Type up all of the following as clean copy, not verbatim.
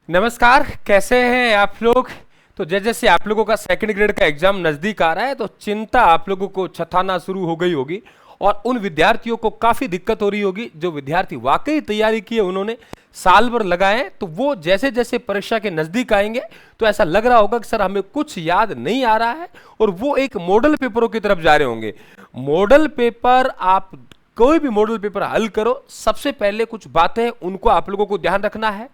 नमस्कार, कैसे हैं आप लोग। तो जैसे जैसे आप लोगों का सेकंड ग्रेड का एग्जाम नजदीक आ रहा है तो चिंता आप लोगों को छठाना शुरू हो गई होगी और उन विद्यार्थियों को काफी दिक्कत हो रही होगी जो विद्यार्थी वाकई तैयारी की है, उन्होंने साल भर लगाए। तो वो जैसे जैसे परीक्षा के नजदीक आएंगे तो ऐसा लग रहा होगा कि सर हमें कुछ याद नहीं आ रहा है और वो एक मॉडल पेपरों की तरफ जा रहे होंगे। मॉडल पेपर, आप कोई भी मॉडल पेपर हल करो, सबसे पहले कुछ बातें उनको आप लोगों को ध्यान रखना है।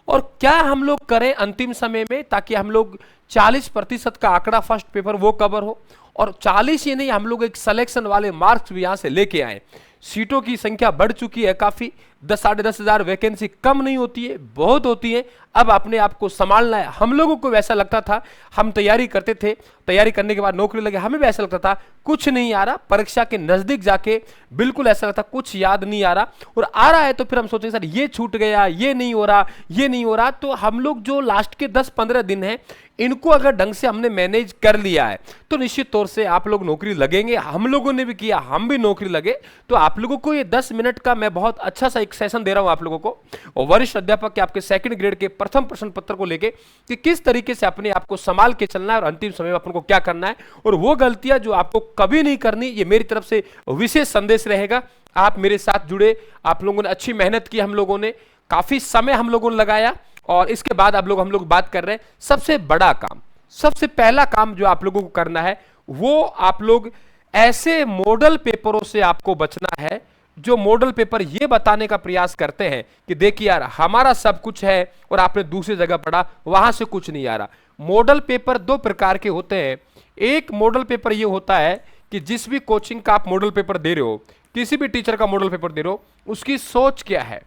और क्या हम लोग करें अंतिम समय में ताकि हम लोग 40% का आंकड़ा फर्स्ट पेपर वो कवर हो, और 40 ही नहीं, हम लोग एक सिलेक्शन वाले मार्क्स भी यहां से लेके आए। सीटों की संख्या बढ़ चुकी है काफी, 10-10,500 वैकेंसी कम नहीं होती है, बहुत होती है। अब अपने आप को संभालना है। हम लोगों को वैसा लगता था, हम तैयारी करते थे, तैयारी करने के बाद नौकरी लगे, हमें भी ऐसा लगता था कुछ नहीं आ रहा। परीक्षा के नजदीक जाके बिल्कुल ऐसा लगता कुछ याद नहीं आ रहा, और आ रहा है तो फिर हम सोचेंगे सर ये छूट गया, ये नहीं हो रहा, ये नहीं हो रहा। तो हम लोग जो लास्ट के 10-15 दिन हैं, इनको अगर ढंग से हमने मैनेज कर लिया है तो निश्चित तौर से आप लोग नौकरी लगेंगे। हम लोगों ने भी किया, हम भी नौकरी लगे। तो आप लोगों को ये 10 मिनट का मैं बहुत अच्छा सा एक सेशन दे रहा हूं आप लोगों को, और वरिष्ठ अध्यापक के आपके सेकंड ग्रेड के प्रथम प्रश्न पत्र को लेके कि किस तरीके से अपने आप को संभाल के चलना है और अंतिम समय में अपन को क्या करना है, और वो गलतियां जो आपको कभी नहीं करनी। ये मेरी तरफ से विशेष संदेश रहेगा। आप मेरे साथ जुड़े, आप लोगों ने अच्छी मेहनत की, हम लोगों ने काफी समय हम लोगों ने लगाया, और इसके बाद हम लोग बात कर रहे हैं सबसे बड़ा काम। सबसे पहला काम जो आप लोगों को करना है वो आप लोग ऐसे मॉडल पेपरों से आपको बचना है जो मॉडल पेपर ये बताने का प्रयास करते हैं कि देखिए यार हमारा सब कुछ है और आपने दूसरी जगह पढ़ा, वहां से कुछ नहीं आ रहा। मॉडल पेपर दो प्रकार के होते हैं। एक मॉडल पेपर ये होता है कि जिस भी कोचिंग का आप मॉडल पेपर दे रहे हो, किसी भी टीचर का मॉडल पेपर दे रहे हो, उसकी सोच क्या है,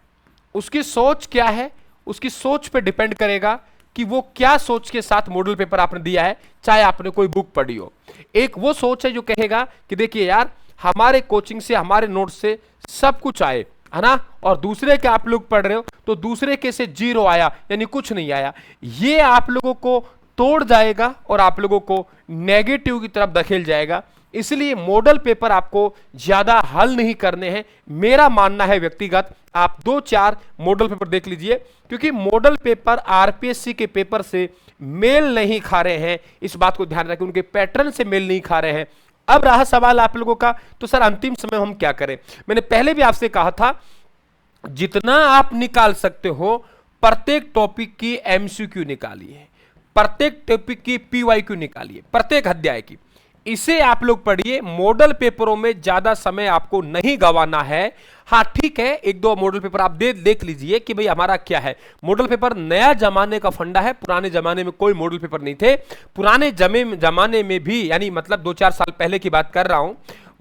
उसकी सोच क्या है, उसकी सोच पे डिपेंड करेगा कि वो क्या सोच के साथ मॉडल पेपर आपने दिया है, चाहे आपने कोई बुक पढ़ी हो। एक वो सोच है जो कहेगा कि देखिए यार हमारे कोचिंग से, हमारे नोट से सब कुछ आए, है ना, और दूसरे के आप लोग पढ़ रहे हो तो दूसरे के से 0 आया, यानी कुछ नहीं आया। ये आप लोगों को तोड़ जाएगा और आप लोगों को नेगेटिव की तरफ धकेल जाएगा। इसलिए मॉडल पेपर आपको ज्यादा हल नहीं करने हैं। मेरा मानना है व्यक्तिगत, आप 2-4 मॉडल पेपर देख लीजिए, क्योंकि मॉडल पेपर आरपीएससी के पेपर से मेल नहीं खा रहे हैं। इस बात को ध्यान रखें, उनके पैटर्न से मेल नहीं खा रहे हैं। अब रहा सवाल आप लोगों का, तो सर अंतिम समय हम क्या करें। मैंने पहले भी आपसे कहा था, जितना आप निकाल सकते हो प्रत्येक टॉपिक की एमसीक्यू निकालिए, प्रत्येक टॉपिक की पीवाईक्यू निकालिए, प्रत्येक अध्याय की। इसे आप लोग पढ़िए। मॉडल पेपरों में ज्यादा समय आपको नहीं गंवाना है। हाँ ठीक है, 1-2 मॉडल पेपर आप देख लीजिए कि भाई हमारा क्या है। मॉडल पेपर नया जमाने का फंडा है, पुराने जमाने में कोई मॉडल पेपर नहीं थे। पुराने जमाने में भी, यानी मतलब 2-4 साल पहले की बात कर रहा हूं,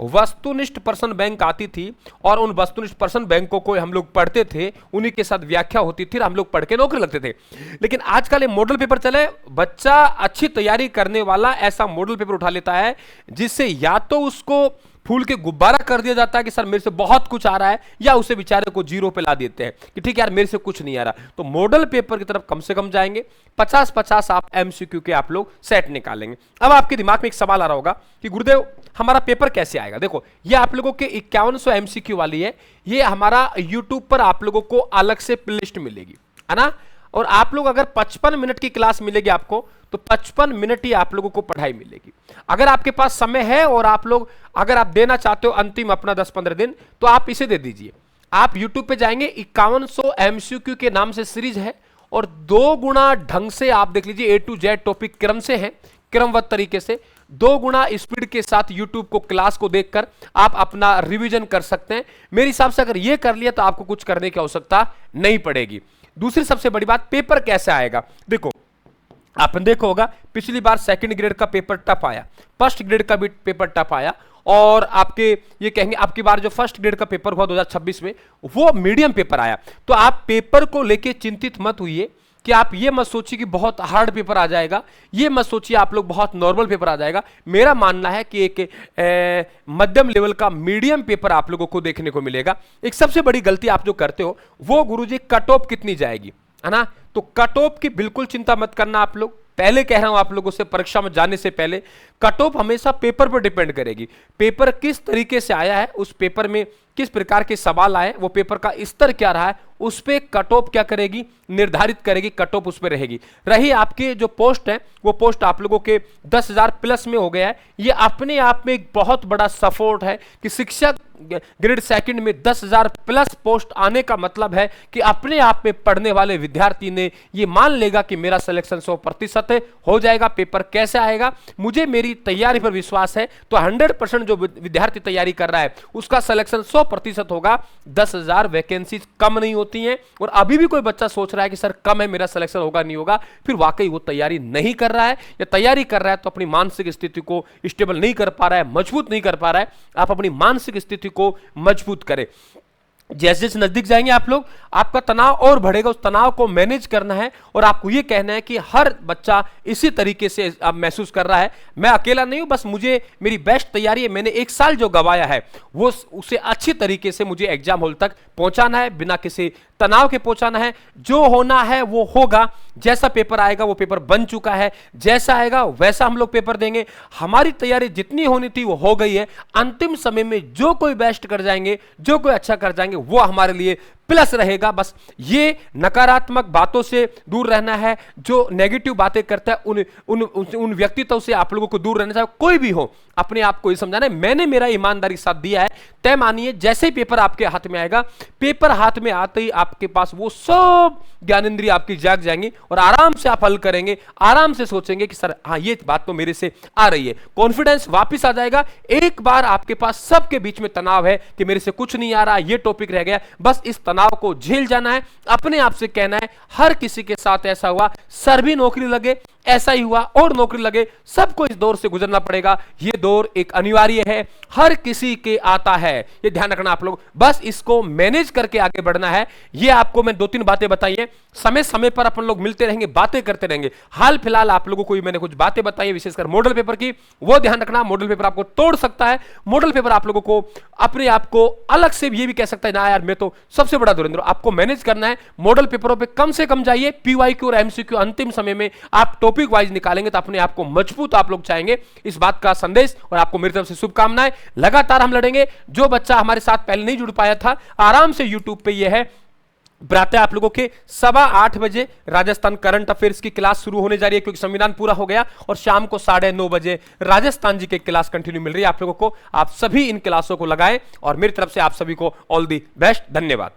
वस्तुनिष्ठ प्रश्न बैंक आती थी और उन वस्तुनिष्ठ प्रश्न बैंकों को हम लोग पढ़ते थे, उन्हीं के साथ व्याख्या होती थी, हम लोग पढ़ के नौकरी लगते थे। लेकिन आजकल ये मॉडल पेपर चले, बच्चा अच्छी तैयारी करने वाला ऐसा मॉडल पेपर उठा लेता है जिससे या तो उसको फूल के गुब्बारा कर दिया जाता है कि सर मेरे से बहुत कुछ आ रहा है, या उसे बेचारे को 0 पे ला देते हैं कि ठीक है यार मेरे से कुछ नहीं आ रहा। तो मॉडल पेपर की तरफ कम से कम जाएंगे। 50-50 आप एमसीक्यू के आप लोग सेट निकालेंगे। अब आपके दिमाग में एक सवाल आ रहा होगा कि गुरुदेव हमारा पेपर कैसे आएगा। देखो ये आप लोगों के 5100 एमसीक्यू वाली है, ये हमारा यूट्यूब पर आप लोगों को अलग से प्लेलिस्ट मिलेगी, है ना। और आप लोग अगर 55 मिनट की क्लास मिलेगी आपको, तो 55 मिनट ही आप लोगों को पढ़ाई मिलेगी। अगर आपके पास समय है और आप लोग अगर आप देना चाहते हो अंतिम अपना 10-15 दिन, तो आप इसे दे दीजिए। आप YouTube पे जाएंगे, 5100 एमसीक्यू के नाम से सीरीज है, और 2 गुना ढंग से आप देख लीजिए, A to Z टॉपिक क्रम से है, क्रमबद्ध तरीके से 2 गुना स्पीड के साथ YouTube को, क्लास को देखकर आप अपना रिवीजन कर सकते हैं। मेरे हिसाब से अगर ये कर लिया तो आपको कुछ करने की आवश्यकता नहीं पड़ेगी। दूसरी सबसे बड़ी बात, पेपर कैसे आएगा। देखो आपने देखा होगा पिछली बार सेकंड ग्रेड का पेपर टफ आया, फर्स्ट ग्रेड का भी पेपर टफ आया, और आपके ये कहेंगे आपकी बार जो फर्स्ट ग्रेड का पेपर हुआ 2026 में, वो मीडियम पेपर आया। तो आप पेपर को लेके चिंतित मत होइए कि आप ये मत सोचिए कि बहुत हार्ड पेपर आ जाएगा, ये मत सोचिए आप लोग बहुत नॉर्मल पेपर आ जाएगा। मेरा मानना है कि एक मध्यम लेवल का मीडियम पेपर आप लोगों को देखने को मिलेगा। एक सबसे बड़ी गलती आप जो करते हो वो, गुरुजी कट ऑफ कितनी जाएगी, है ना। तो कट ऑफ की बिल्कुल चिंता मत करना आप लोग। पहले कह रहा हूं आप लोगों से, परीक्षा में जाने से पहले कट ऑफ हमेशा पेपर पर डिपेंड करेगी। पेपर किस तरीके से आया है, उस पेपर में किस प्रकार के सवाल आए, वो पेपर का स्तर क्या रहा है, उस पे कट ऑफ क्या करेगी, निर्धारित करेगी, कट ऑफ उस पे रहेगी। रही आपके जो पोस्ट है, वो पोस्ट आप लोगों के 10,000 प्लस में हो गया है। ये अपने आप में एक बहुत बड़ा सपोर्ट है कि शिक्षक ग्रेड सेकंड में 10,000 प्लस पोस्ट आने का मतलब है कि अपने आप में पढ़ने वाले विद्यार्थी ने ये मान लेगा कि मेरा सिलेक्शन 100% हो जाएगा। पेपर कैसे आएगा, मुझे मेरी तैयारी पर विश्वास है, तो 100% जो विद्यार्थी तैयारी कर रहा है उसका सिलेक्शन 100% होगा। 10,000 वैकेंसी कम नहीं होती हैं। और अभी भी कोई बच्चा सोच रहा है कि सर कम है, मेरा सिलेक्शन होगा नहीं होगा, फिर वाकई वो तैयारी नहीं कर रहा है, या तैयारी कर रहा है तो अपनी मानसिक स्थिति को स्टेबल नहीं कर पा रहा है, मजबूत नहीं कर पा रहा है। आप अपनी मानसिक स्थिति को मजबूत करें। जैसे जैसे नजदीक जाएंगे आप लोग, आपका तनाव और बढ़ेगा। उस तनाव को मैनेज करना है और आपको यह कहना है कि हर बच्चा इसी तरीके से अब महसूस कर रहा है, मैं अकेला नहीं हूं, बस मुझे मेरी बेस्ट तैयारी है, मैंने 1 साल जो गवाया है वो उसे अच्छी तरीके से मुझे एग्जाम हॉल तक पहुंचाना है, बिना किसी तनाव के पहुंचाना है। जो होना है वो होगा, जैसा पेपर आएगा वो पेपर बन चुका है, जैसा आएगा वैसा हम लोग पेपर देंगे। हमारी तैयारी जितनी होनी थी वो हो गई है। अंतिम समय में जो कोई बेस्ट कर जाएंगे, जो कोई अच्छा कर जाएंगे, वो हमारे लिए प्लस रहेगा। बस ये नकारात्मक बातों से दूर रहना है, जो नेगेटिव बातें करता है उन व्यक्तित्व से आप लोगों को दूर रहना चाहिए। कोई भी हो, अपने आप को ये समझाना है मैंने मेरा ईमानदारी साथ दिया है। तय मानिए जैसे ही पेपर आपके हाथ में आएगा, पेपर हाथ में आते ही आपके पास वो सब ज्ञानेंद्रिय आपकी जाग जाएंगी और आराम से आप हल करेंगे, आराम से सोचेंगे कि सर हाँ ये बात तो मेरे से आ रही है। कॉन्फिडेंस वापस आ जाएगा। एक बार आपके पास सबके बीच में तनाव है कि मेरे से कुछ नहीं आ रहा, ये टॉपिक रह गया, बस इस तनाव को झेल जाना है। अपने आप से कहना है हर किसी के साथ ऐसा हुआ, सर भी नौकरी लगे, ऐसा ही हुआ और नौकरी लगे, सबको इस दौर से गुजरना पड़ेगा। यह दौर एक अनिवार्य है, हर किसी के आता है, ये ध्यान रखना आप लोग। बस इसको मैनेज करके आगे बढ़ना है। ये आपको मैं 2-3 बातें बताई हैं, समय समय पर अपन लोग मिलते रहेंगे, बातें करते रहेंगे। हाल फिलहाल आप लोगों को मैंने कुछ बातें बताई है, विशेषकर मॉडल पेपर की, वो ध्यान रखना। मॉडल पेपर आपको तोड़ सकता है, मॉडल पेपर आप लोगों को अपने आप को अलग से ये भी कह सकता है ना यार मैं तो सबसे बड़ा धुरंधर। आपको मैनेज करना है। मॉडल पेपरों पे कम से कम जाइए, पीवाईक्यू और एमसीक्यू अंतिम समय में आप टॉपिक वाइज निकालेंगे तो अपने आप को मजबूत आप लोग चाहेंगे। इस बात का संदेश और आपको मेरी तरफ से शुभकामनाएं। लगातार हम लड़ेंगे। जो बच्चा हमारे साथ पहले नहीं जुड़ पाया था, आराम से यूट्यूब पे ये है प्रातः आप लोगों के 8:15 बजे राजस्थान करंट अफेयर्स की क्लास शुरू होने जा रही है, क्योंकि संविधान पूरा हो गया। और शाम को 9:30 बजे राजस्थान जी की क्लास कंटिन्यू मिल रही है आप लोगों को। आप सभी इन क्लासों को लगाएं और मेरी तरफ से आप सभी को ऑल दी बेस्ट। धन्यवाद।